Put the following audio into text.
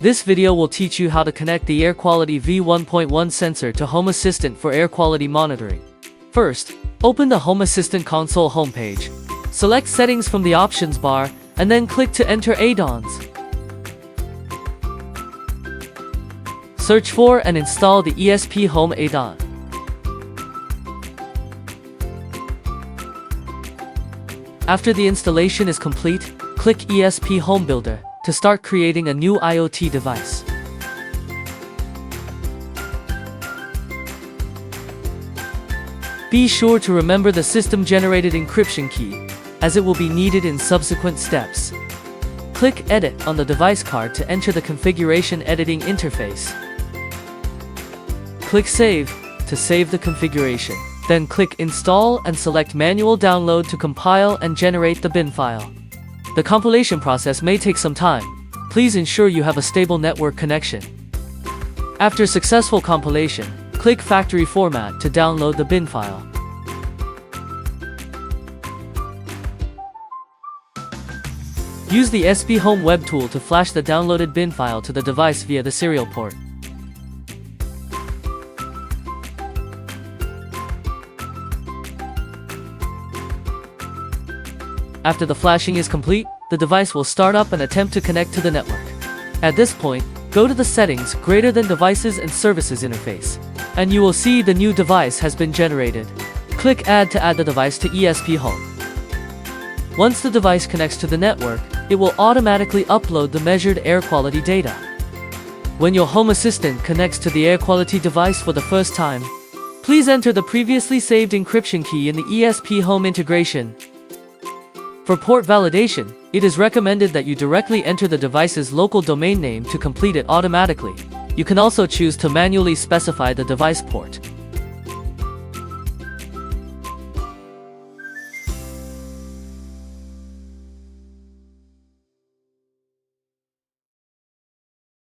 This video will teach you how to connect the air quality V1.1 sensor to Home Assistant for air quality monitoring. First, open the Home Assistant console homepage. Select Settings from the options bar, and then click to enter add-ons. Search for and install the ESP Home add-on. After the installation is complete, click ESP Home Builder to start creating a new IoT device. Be sure to remember the system-generated encryption key, as it will be needed in subsequent steps. Click Edit on the device card to enter the configuration editing interface. Click Save to save the configuration. Then click Install and select Manual Download to compile and generate the bin file. The compilation process may take some time. Please ensure you have a stable network connection. After successful compilation, click Factory Format to download the bin file. Use the SP Home web tool to flash the downloaded bin file to the device via the serial port. After the flashing is complete, the device will start up and attempt to connect to the network. At this point, go to the Settings greater than Devices and Services interface, and you will see the new device has been generated. Click Add to add the device to ESP Home. Once the device connects to the network, it will automatically upload the measured air quality data. When your Home Assistant connects to the air quality device for the first time, please enter the previously saved encryption key in the ESP Home integration. For port validation, it is recommended that you directly enter the device's local domain name to complete it automatically. You can also choose to manually specify the device port.